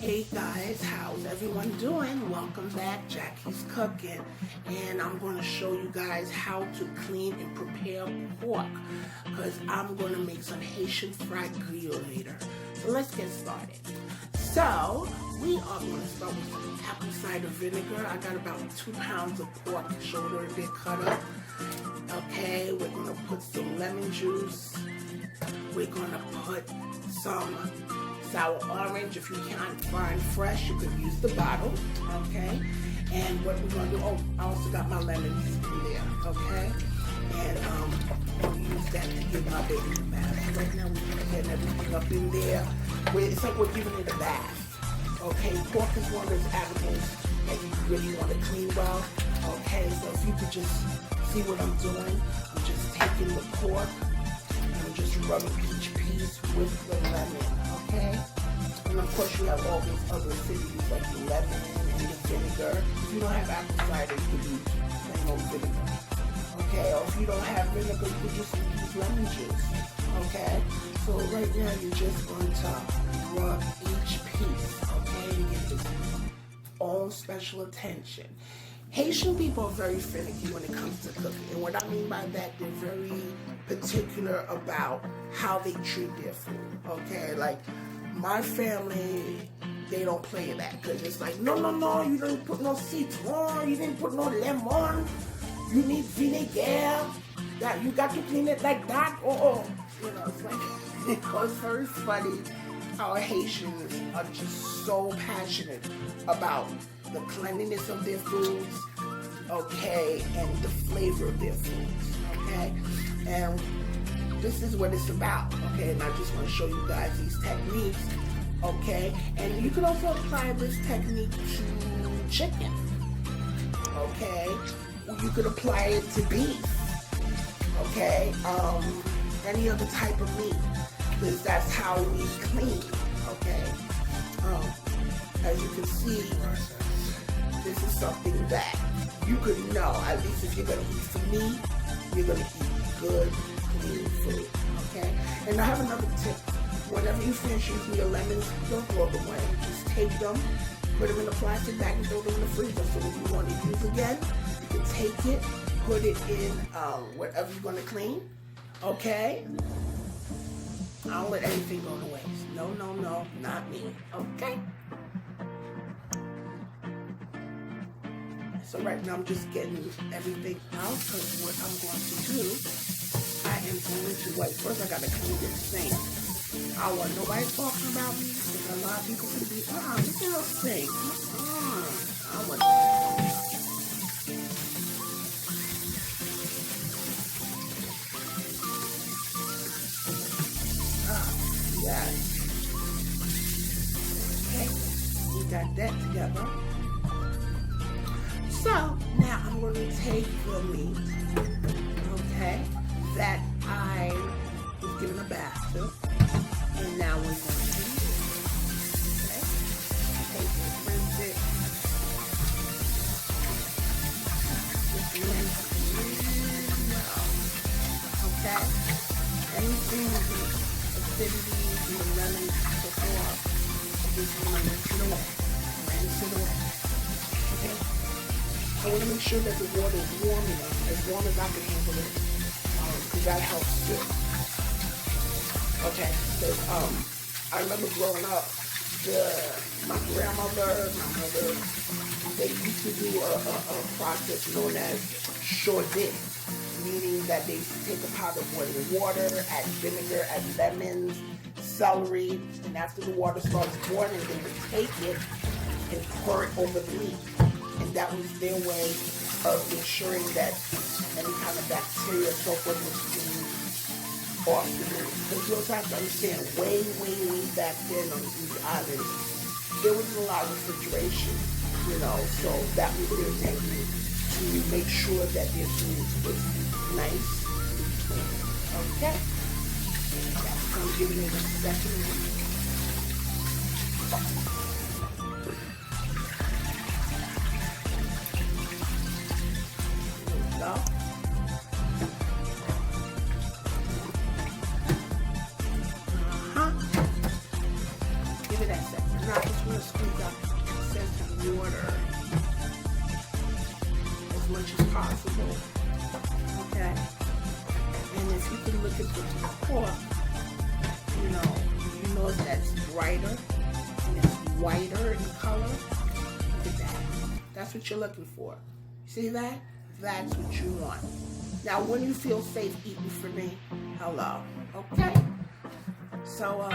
Hey guys, how's everyone doing? Welcome back, Jackie's Cooking, and I'm going to show you guys how to clean and prepare pork because I'm going to make some Haitian fried griot later. So let's get started. So we are going to start with some apple cider vinegar. I got about 2 pounds of pork shoulder bit cut up. Okay, we're going to put some lemon juice. We're going to put some sour orange. If you can't find fresh, you can use the bottle, okay? And what we're gonna do, oh, I also got my lemons in there, okay? And I'll use that to give my baby a bath. Right now we're getting everything up in there. It's like we're giving it a bath, okay? Pork is one of those animals that you really want to clean well, okay? So if you could just see what I'm doing, I'm just taking the pork and I'm just rubbing each piece with the lemon, okay? And of course you have all these other acidities like the lemon and the vinegar. If you don't have apple cider, you could use plain old vinegar, okay? Or if you don't have vinegar, you could just use lemon juice, okay? So right now you're just going to rub each piece, okay? And give this all special attention. Haitian people are very finicky when it comes to cooking, and what I mean by that, they're very particular about how they treat their food, okay? Like, my family, they don't play that, because it's like, no, you didn't put no citron, you didn't put no lemon, you need vinegar, that you got to clean it like that, oh. You know, it's like, it's very funny how Haitians are just so passionate about the cleanliness of their foods, okay, and the flavor of their foods, okay? And this is what it's about, okay? And I just want to show you guys these techniques, okay? And you can also apply this technique to chicken, okay? You could apply it to beef, okay? Any other type of meat, because that's how we clean, okay? As you can see, this is something that you could know, at least if you're going to eat some meat, you're going to eat good, clean food, okay? And I have another tip. Whenever you finish using your lemons, don't throw them away. Just take them, put them in a plastic bag, and throw them in the freezer. So when you want to use again, you can take it, put it in whatever you're going to clean, okay? I don't let anything go to waste. No, not me, okay? So right now I'm just getting everything out, because what I'm going to do, I am going to, wait, first I gotta clean this sink. I don't want nobody talking about me, because a lot of people could be, look at that sink. I want yes. Okay, we got that together. So now I'm going to take the meat, okay, that I was given a bath to, and now we're going to, okay, take it, rinse it, just rinse it really well, okay, anything with the acidity and the lemon before, just want to rinse it away, okay. I want to make sure that the water is warm enough, as warm as I can handle it, because that helps too. Okay, because I remember growing up, my grandmother, my mother, they used to do a process known as chaudé, meaning that they take a pot of boiling water, add vinegar, add lemons, celery, and after the water starts boiling, they would take it and pour it over the meat. And that was their way of ensuring that any kind of bacteria or so forth was cleaned off the meat. Because you also have to understand, way back then on these islands, there wasn't a lot of refrigeration, you know, so that was their technique to make sure that their food was nice and clean. Okay? I'm giving it a second. Give it that second. Now I just want to squeeze out scented water as much as possible. Okay? And if you can look at the pork, you know that's brighter and it's whiter in color. Look at that. That's what you're looking for. See that? That's what you want. Now, when you feel safe eating for me, hello. Okay? So,